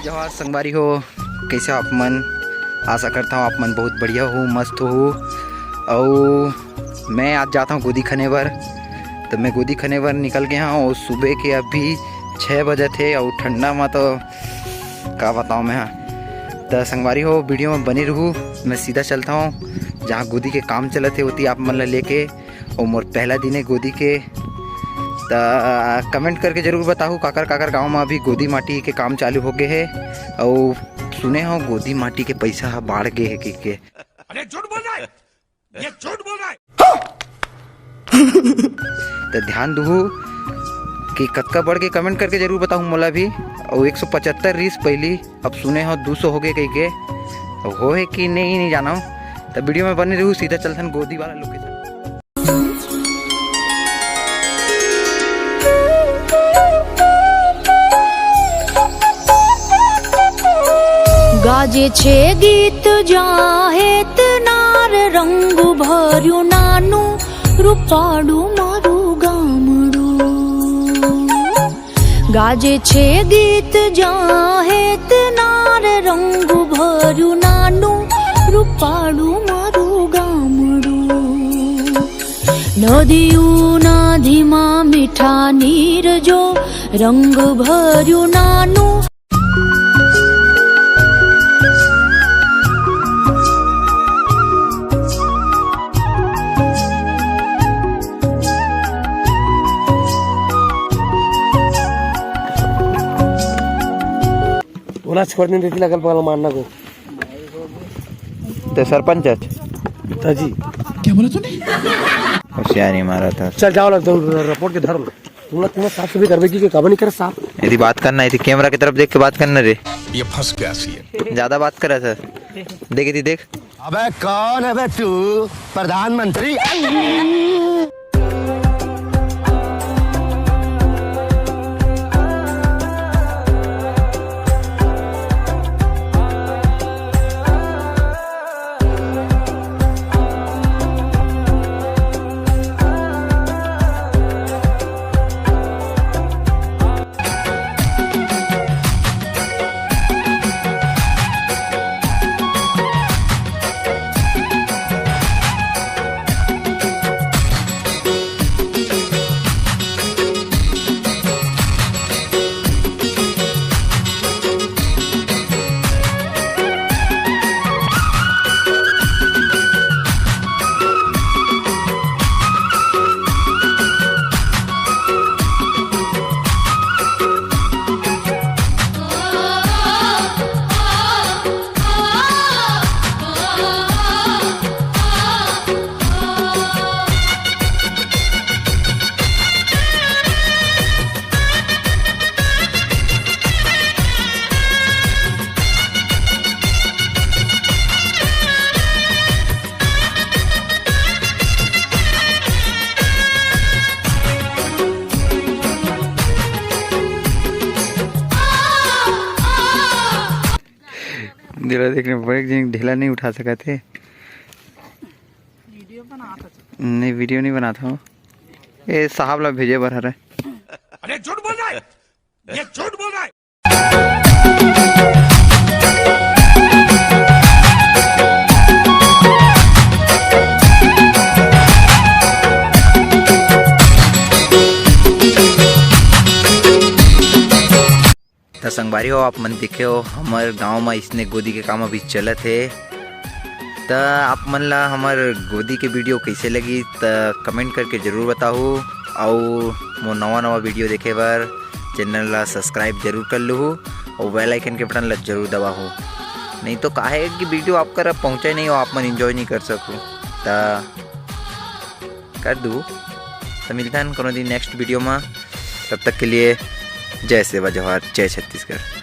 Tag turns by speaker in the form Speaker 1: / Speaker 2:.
Speaker 1: जय जवाहर संगवारी हो। कैसे आप मन? आशा करता हूँ आप मन बहुत बढ़िया हो, मस्त हो। और मैं आज जाता हूँ गोदी खने बर। तो मैं गोदी खने बर निकल गया हूँ और सुबह के अभी 6 बजे थे और ठंडा में तो क्या बताऊँ मैं। तो संगवारी हो, वीडियो में बनी रहूँ। मैं सीधा चलता हूँ जहाँ गोदी के काम चलते होती आप मन लेके। और मोर पहला दिन है गोदी के। तो कमेंट करके ज़रूर बताओ काकर काकर गांव में अभी गोदी माटी के काम चालू हो गए है। और सुने हो गोदी माटी के पैसा बाढ़ गए है के।
Speaker 2: अरे झूठ बोल रहा है, ये झूठ बोल रहा है।
Speaker 1: तो ध्यान दू कि कतका बढ़ के कमेंट करके जरूर बताऊँ मोला भी। और 175 रीस पहली अब सुने हो 200 हो गए कहीं के। अब हो है कि नहीं जाना हूँ। तो वीडियो में बने रहूँ। सीधा चलते हैं गोदी वाला लोकेशन।
Speaker 3: गाजे छे गीत जाहेत नार रंग भर्यु नानु रूपाडू मारू गामडू। गाजे छे गीत जाहेत नार रंग भर्यु नानु रूपाडू मारू गामडू। नदियू नदीमा मीठा नीर जो रंग भर्यु नानु।
Speaker 4: ओला छोड़ने देती लगल बगल मारना को।
Speaker 1: तो सरपंच
Speaker 4: जी
Speaker 2: क्या बोला तूने?
Speaker 1: होशियारी मारा था।
Speaker 4: चल जाओ लग रिपोर्ट के धर्म तुम्हें साफ सुथरी करवे की कब नहीं करे साफ।
Speaker 1: यदि बात करना है कैमरा की तरफ देख के बात करना रे।
Speaker 2: ये फंस गया सी है।
Speaker 1: ज्यादा बात करा सर। देख
Speaker 5: अबे कौन है बे तू? प्रधानमंत्री?
Speaker 1: दिला देखने बड़े ढीला नहीं उठा सका थे। नहीं वीडियो नहीं बना था। ये साहब ला भेजे बर हरे।
Speaker 2: अरे झूठ बोल रहा है, ये झूठ बोल रहा है।
Speaker 1: तो संगवारी हो, आप मन देखे हो हमारे गांव में इसने गोदी के काम अभी चलत है। तो आप मन ला हमारे गोदी के वीडियो कैसे लगी तो कमेंट करके ज़रूर बताओ। और वो नवा वीडियो देखे बार चैनल ला सब्सक्राइब जरूर कर लो और बेल आइकन के बटन ला जरूर दबाओ। नहीं तो काहे कि वीडियो आप कर पहुँचे नहीं हो, आप मन इंजॉय नहीं कर सको। तो कर दूँ। तो मिलता है कोनो दिन नेक्स्ट वीडियो में। तब तक के लिए जय सेवा जवाहर, जय छत्तीसगढ़।